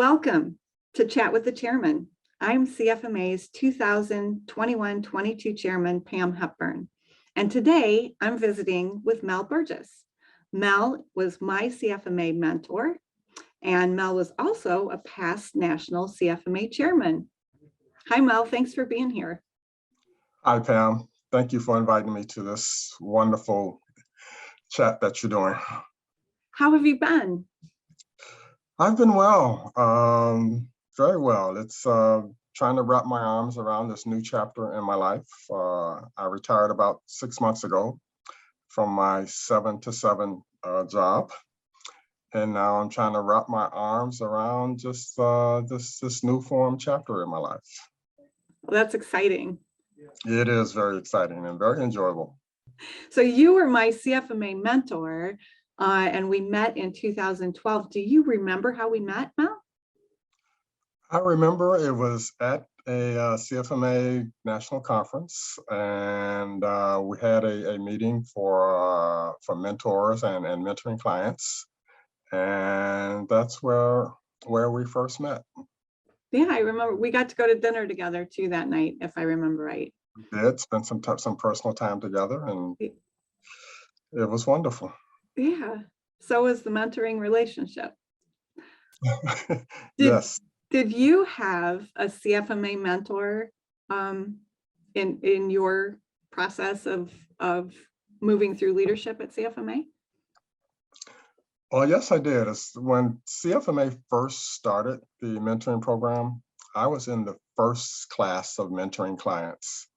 Welcome to Chat with the Chairman. I'm CFMA's 2021-22 Chairman Pam Hepburn, and today I'm visiting with Mel BurgEs. Mel was my CFMA mentor, and Mel was also a past national CFMA chairman. Hi, Mel. Thanks for being here. Hi, Pam. Thank you for inviting me to this wonderful chat that you're doing. How have you been? I've been well, very well. It's trying to wrap my arms around this new chapter in my life. I retired about 6 months ago from my 7-to-7 job. And now I'm trying to wrap my arms around just this new form chapter in my life. Well, that's exciting. It is very exciting and very enjoyable. So you were my CFMA mentor, and we met in 2012. Do you remember how we met, Mel? I remember it was at a CFMA national conference, and we had a meeting for mentors and mentoring clients, and that's where we first met. Yeah, I remember we got to go to dinner together too that night, if I remember right. We did spend some personal time together, and it was wonderful. Yeah. So was the mentoring relationship. Yes. Did you have a CFMA mentor in your process of moving through leadership at CFMA? Well, yes, I did. When CFMA first started the mentoring program, I was in the first class of mentoring clients.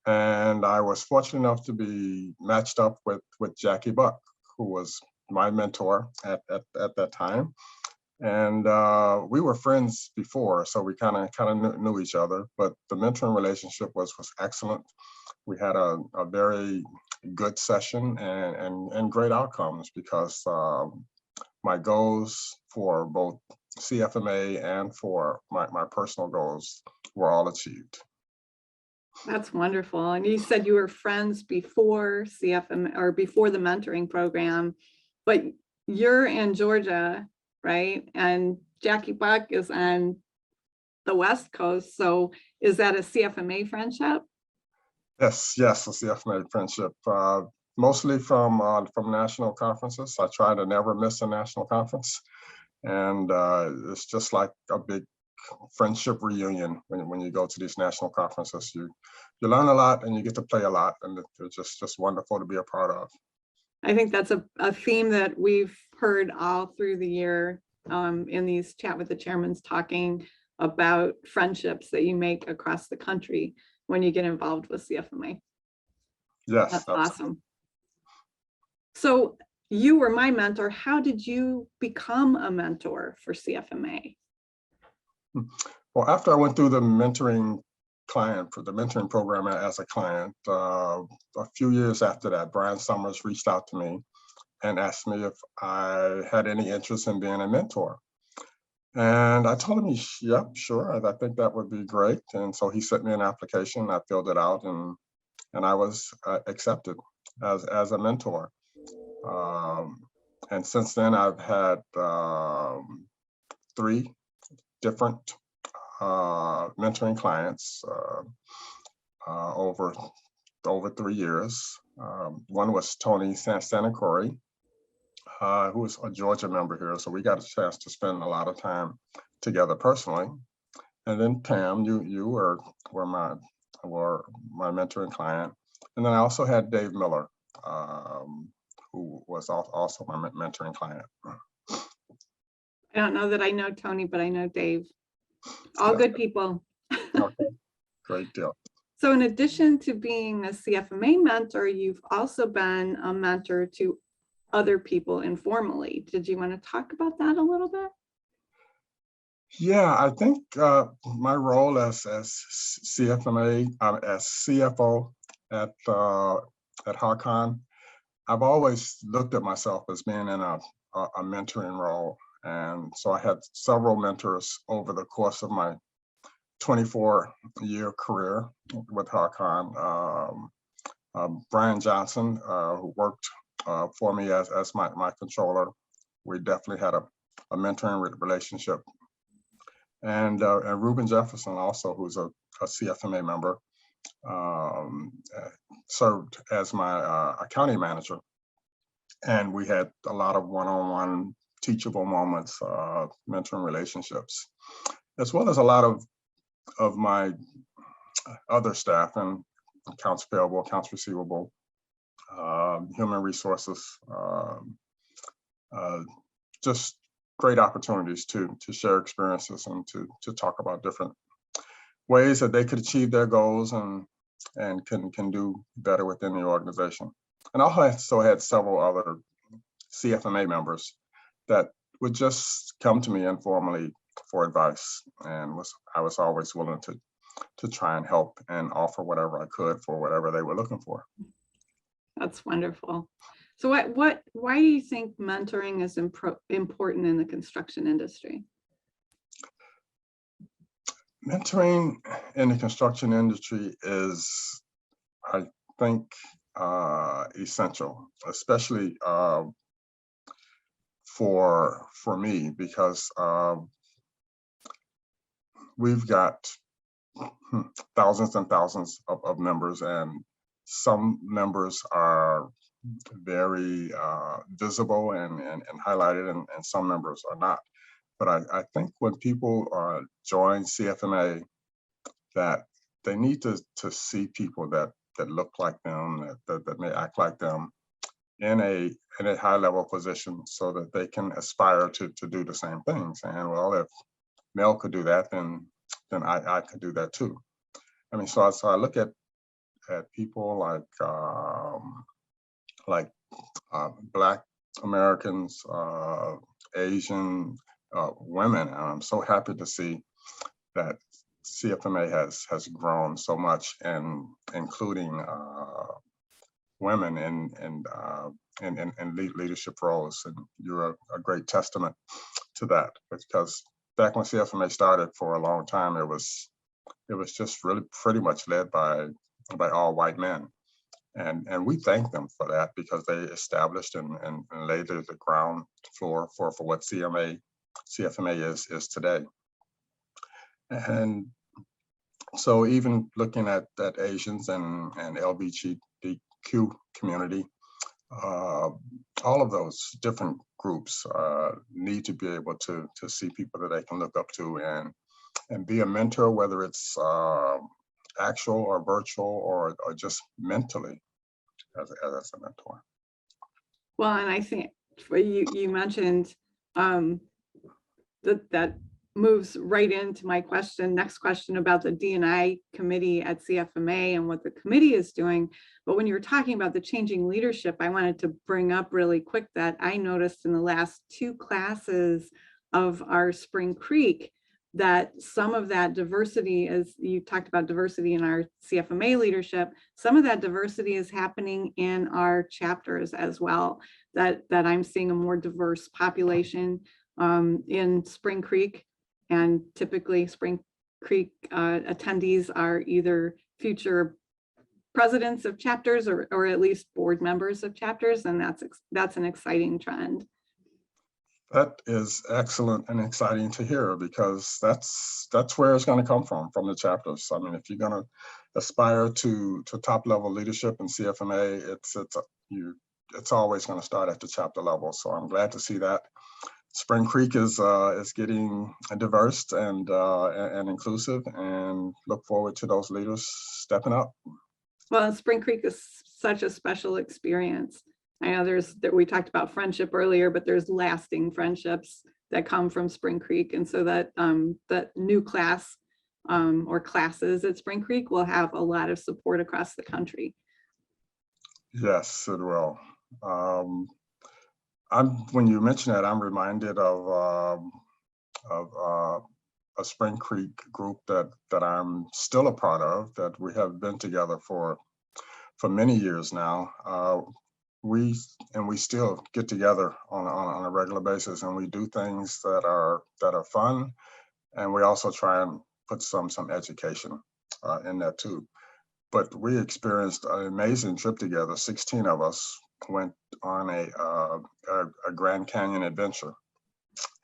And I was fortunate enough to be matched up with Jackie Buck, who was my mentor at that time. And we were friends before, so we kind of knew each other. But the mentoring relationship was excellent. We had a very good session and great outcomes because my goals for both CFMA and for my personal goals were all achieved. That's wonderful. And you said you were friends before CFMA or before the mentoring program, but you're in Georgia, right? And Jackie Buck is on the West Coast. So is that a CFMA friendship? Yes, a CFMA friendship. Mostly from national conferences. I try to never miss a national conference, and it's just like a big friendship reunion when you go to these national conferences. You learn a lot and you get to play a lot, and it's just wonderful to be a part of. I think that's a theme that we've heard all through the year in these Chat with the Chairmans, talking about friendships that you make across the country when you get involved with CFMA. Yes, that's awesome. So you were my mentor. How did you become a mentor for CFMA? Well, after I went through the mentoring program as a client, a few years after that, Brian Summers reached out to me and asked me if I had any interest in being a mentor. And I told him, yep, sure, I think that would be great. And so he sent me an application, I filled it out, and I was accepted as a mentor. And since then, I've had 3 different mentoring clients over 3 years. One was Tony Santacore, who was a Georgia member here, so we got a chance to spend a lot of time together personally. And then Pam, you were my mentoring client, and then I also had Dave Miller, who was also my mentoring client. I don't know that I know Tony, but I know Dave. All good people. Okay, great deal. So in addition to being a CFMA mentor, you've also been a mentor to other people informally. Did you want to talk about that a little bit? Yeah, I think my role as CFMA, as CFO at Harcon, I've always looked at myself as being in a mentoring role. And so I had several mentors over the course of my 24-year career with Harcon. Brian Johnson, who worked for me as my controller. We definitely had a mentoring relationship And Reuben Jefferson also, who's a CFMA member, served as my accounting manager. And we had a lot of one-on-one teachable moments, mentoring relationships, as well as a lot of my other staff and accounts payable, accounts receivable, human resources, just great opportunities to share experiences and to talk about different ways that they could achieve their goals and can do better within the organization. And I also had several other CFMA members that would just come to me informally for advice, and I was always willing to try and help and offer whatever I could for whatever they were looking for. That's wonderful. So why do you think mentoring is important in the construction industry? Mentoring in the construction industry is, I think, essential, especially for me, because we've got thousands and thousands of members, and some members are very visible and highlighted, and some members are not. But I think when people join CFMA, that they need to see people that look like them, that may act like them in a high level position, so that they can aspire to do the same things. And well, if Mel could do that, then I could do that too. I mean, so I look at people like Black Americans, Asian women, and I'm so happy to see that CFMA has grown so much, and including women in leadership roles. And you're a great testament to that, because back when CFMA started, for a long time, it was just really pretty much led by all white men. And we thank them for that, because they established and laid the ground floor for what CFMA is today. And so even looking at Asians and LGBTQ community, all of those different groups need to be able to see people that they can look up to and be a mentor, whether it's actual or virtual or just mentally as a mentor. Well, and I think you mentioned that moves right into my next question about the D&I committee at CFMA and what the committee is doing. But when you were talking about the changing leadership, I wanted to bring up really quick that I noticed in the last 2 classes of our Spring Creek that some of that diversity, as you talked about diversity in our CFMA leadership, some of that diversity is happening in our chapters as well, that I'm seeing a more diverse population in Spring Creek. And typically Spring Creek attendees are either future presidents of chapters or at least board members of chapters, and that's an exciting trend. That is excellent and exciting to hear, because that's where it's going to come from the chapters. I mean, if you're going to aspire to top level leadership in CFMA, it's always going to start at the chapter level. So I'm glad to see that Spring Creek is getting diverse and inclusive, and look forward to those leaders stepping up. Well, Spring Creek is such a special experience. I know we talked about friendship earlier, but there's lasting friendships that come from Spring Creek. And so that new class or classes at Spring Creek will have a lot of support across the country. Yes, it will. When you mention that, I'm reminded of a Spring Creek group that I'm still a part of, that we have been together for many years now. We still get together on a regular basis, and we do things that are fun, and we also try and put some education in that too. But we experienced an amazing trip together. 16 of us went on a Grand Canyon adventure,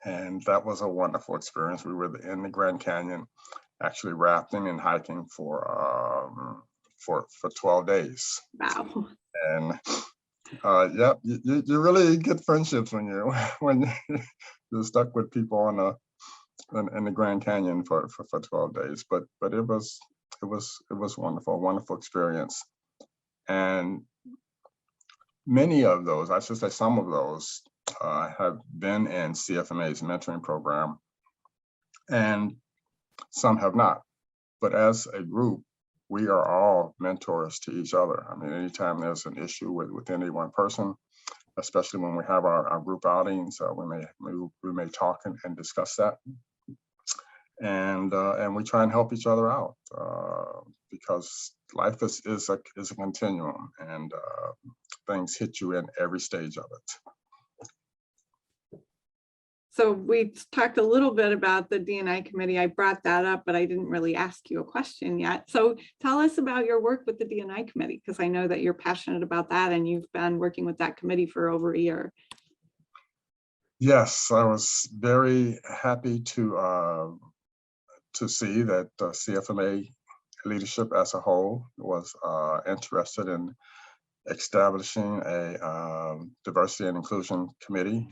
And that was a wonderful experience. We were in the Grand Canyon, actually rafting and hiking for 12 days. Wow. And yeah, you really get friendships when you when you're stuck with people on in the Grand Canyon for 12 days. But it was wonderful, a wonderful experience. And many of those, I should say some of those, have been in CFMA's mentoring program, and some have not. But as a group, we are all mentors to each other. I mean, anytime there's an issue with any one person, especially when we have our group outings, we may talk and discuss that, and we try and help each other out, because life is a continuum, and things hit you in every stage of it. So we talked a little bit about the D&I committee. I brought that up, but I didn't really ask you a question yet. So tell us about your work with the D&I committee, because I know that you're passionate about that and you've been working with that committee for over a year. Yes, I was very happy to see that CFMA leadership as a whole was interested in establishing a diversity and inclusion committee.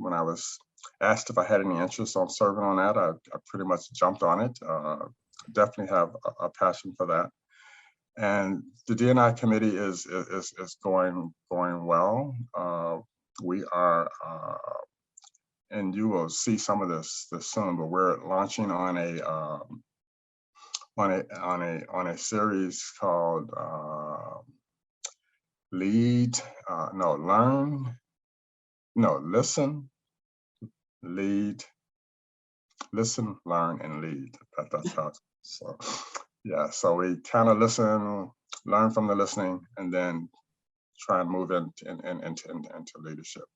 When I was asked if I had any interest on serving on that, I pretty much jumped on it. Definitely have a passion for that. And the D&I committee is going well. We are, and you will see some of this soon, but we're launching on a series called Listen, Lead, Listen, Learn, and Lead. That's how. So yeah, so we kind of listen, learn from the listening, and then try and move into leadership.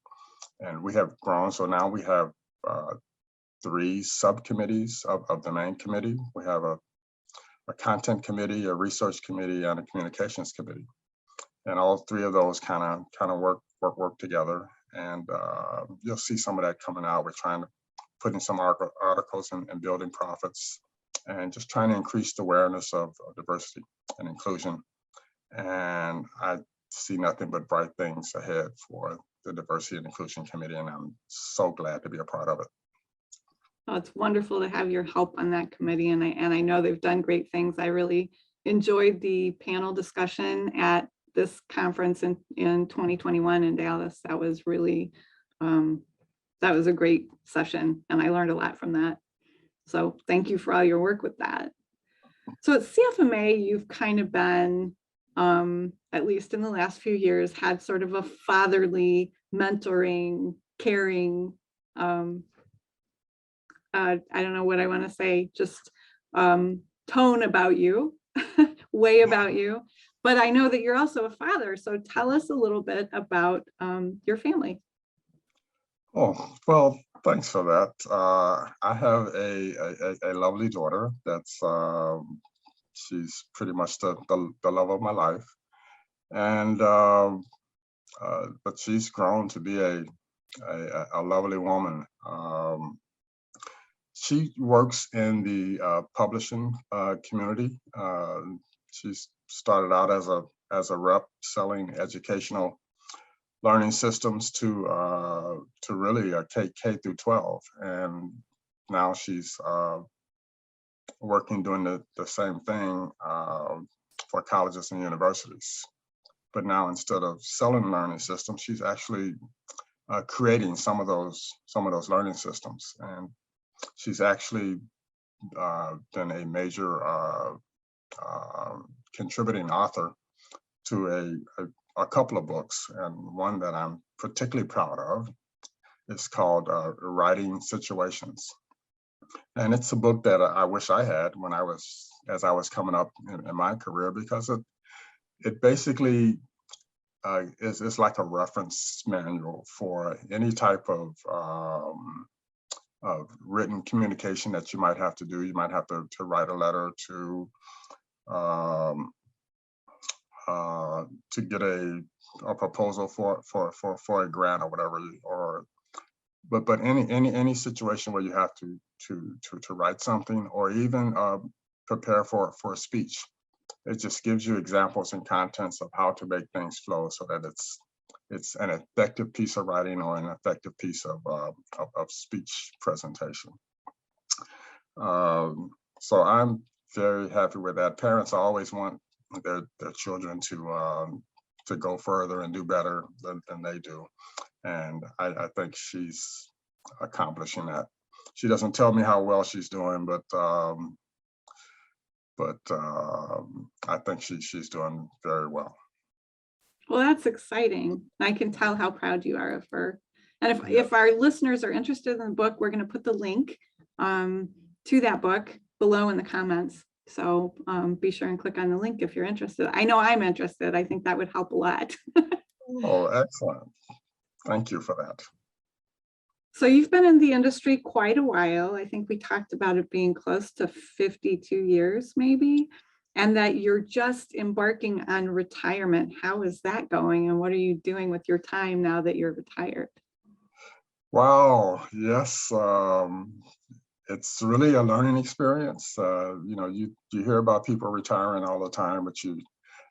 And we have grown, so now we have 3 subcommittees of the main committee. We have a content committee, a research committee, and a communications committee. And all 3 of those kind of work together. And you'll see some of that coming out. We're trying to put in some articles and building profits, and just trying to increase the awareness of diversity and inclusion. And I see nothing but bright things ahead for the Diversity and Inclusion Committee, and I'm so glad to be a part of it. Oh, it's wonderful to have your help on that committee, and I know they've done great things. I really enjoyed the panel discussion at this conference in 2021 in Dallas. That was really, that was a great session, and I learned a lot from that. So thank you for all your work with that. So at CFMA, you've kind of been, at least in the last few years, had sort of a fatherly, mentoring, caring, I don't know what I want to say, just tone about you, way about you. But I know that you're also a father. So tell us a little bit about your family. Oh, well, thanks for that. I have a lovely daughter that's, she's pretty much the love of my life. And, but she's grown to be a lovely woman. She works in the publishing community. She's started out as a rep selling educational learning systems to really K through 12, and now she's working doing the same thing for colleges and universities. But now, instead of selling learning systems, she's actually creating some of those learning systems, and she's actually been a major contributing author to a couple of books, and one that I'm particularly proud of is called Writing Situations. And it's a book that I wish I had as I was coming up in my career, because it basically is like a reference manual for any type of written communication that you might have to do. You might have to write a letter to get a proposal for a grant or whatever, or but any situation where you have to write something or even prepare for a speech, it just gives you examples and contents of how to make things flow so that it's an effective piece of writing or an effective piece of speech presentation. So I'm very happy with that. Parents always want their children to go further and do better than they do. And I think she's accomplishing that. She doesn't tell me how well she's doing, but I think she's doing very well. Well, that's exciting. I can tell how proud you are of her. And Yeah. if our listeners are interested in the book, we're going to put the link to that book below in the comments. So be sure and click on the link if you're interested. I know I'm interested. I think that would help a lot. Oh, excellent. Thank you for that. So you've been in the industry quite a while. I think we talked about it being close to 52 years maybe, and that you're just embarking on retirement. How is that going? And what are you doing with your time now that you're retired? Wow, yes. It's really a learning experience. You know, you hear about people retiring all the time, but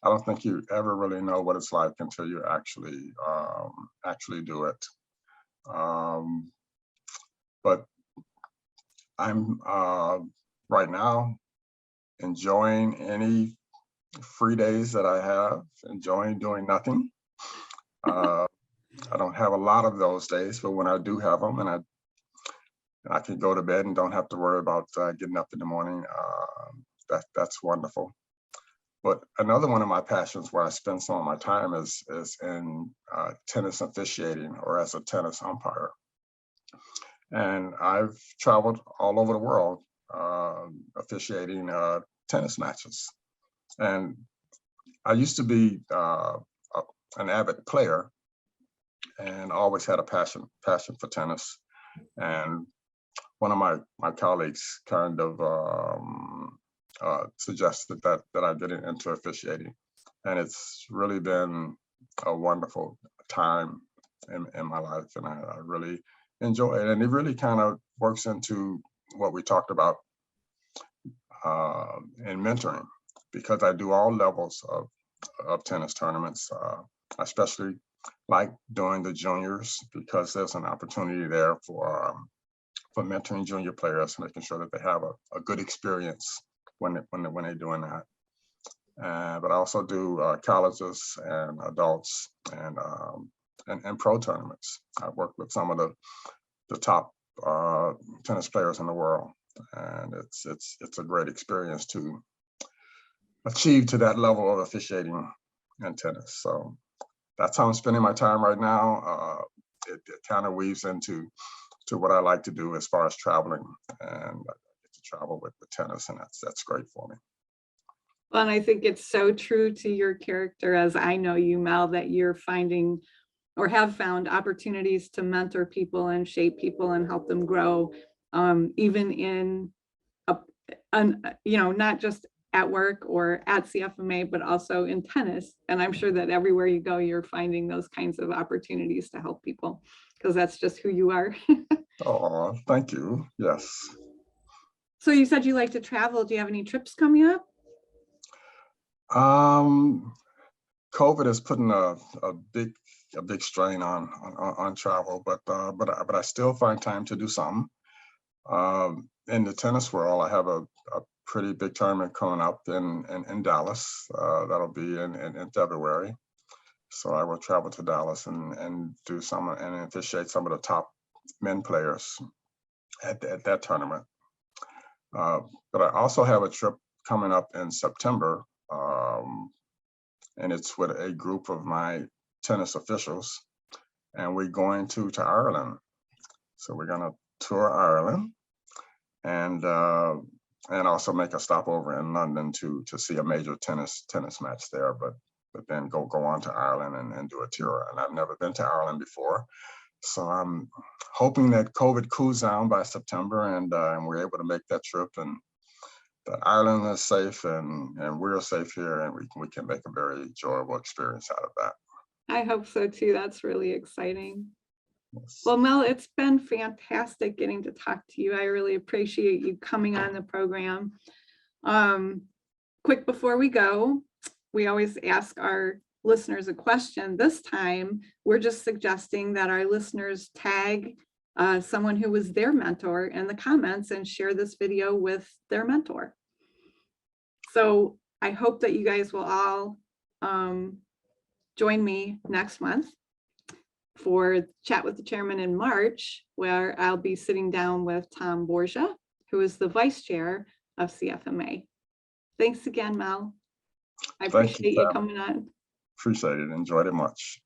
I don't think you ever really know what it's like until you actually do it. But I'm right now enjoying any free days that I have, enjoying doing nothing. I don't have a lot of those days, but when I do have them, and I can go to bed and don't have to worry about getting up in the morning, that's wonderful. But another one of my passions where I spend some of my time is in tennis officiating or as a tennis umpire. And I've traveled all over the world officiating tennis matches. And I used to be an avid player and always had a passion for tennis. And one of my colleagues kind of suggested that I get into officiating. And it's really been a wonderful time in my life. And I really enjoy it. And it really kind of works into what we talked about in mentoring, because I do all levels of tennis tournaments. I especially like doing the juniors because there's an opportunity there for mentoring junior players, making sure that they have a good experience when they're doing that. But I also do colleges and adults and pro tournaments. I work with some of the top tennis players in the world, and it's a great experience to achieve to that level of officiating in tennis. So that's how I'm spending my time right now. It kind of weaves into what I like to do as far as traveling, and I get to travel with the tennis, and that's great for me. Well, and I think it's so true to your character, as I know you, Mel, that you're finding or have found opportunities to mentor people and shape people and help them grow, even in, not just at work or at CFMA, but also in tennis. And I'm sure that everywhere you go, you're finding those kinds of opportunities to help people, because that's just who you are. Oh, thank you. Yes. So you said you like to travel. Do you have any trips coming up? COVID is putting a big strain on travel, but I still find time to do something. In the tennis world, I have a pretty big tournament coming up in Dallas. That'll be in February. So I will travel to Dallas and do some and officiate some of the top men players at that tournament. But I also have a trip coming up in September, and it's with a group of my tennis officials, and we're going to Ireland. So we're going to tour Ireland, and also make a stopover in London to see a major tennis match there. But then go on to Ireland and do a tour. And I've never been to Ireland before, so I'm hoping that COVID cools down by September and we're able to make that trip, and that Ireland is safe and we're safe here, and we can make a very enjoyable experience out of that. I hope so too. That's really exciting. Yes. Well, Mel, it's been fantastic getting to talk to you. I really appreciate you coming on the program. Quick before we go, we always ask our listeners a question. This time, we're just suggesting that our listeners tag someone who was their mentor in the comments and share this video with their mentor. So I hope that you guys will all join me next month for Chat with the Chairman in March, where I'll be sitting down with Tom Borgia, who is the Vice Chair of CFMA. Thanks again, Mel. I Thank you, appreciate you Pam. coming on. Appreciate it. Enjoyed it much.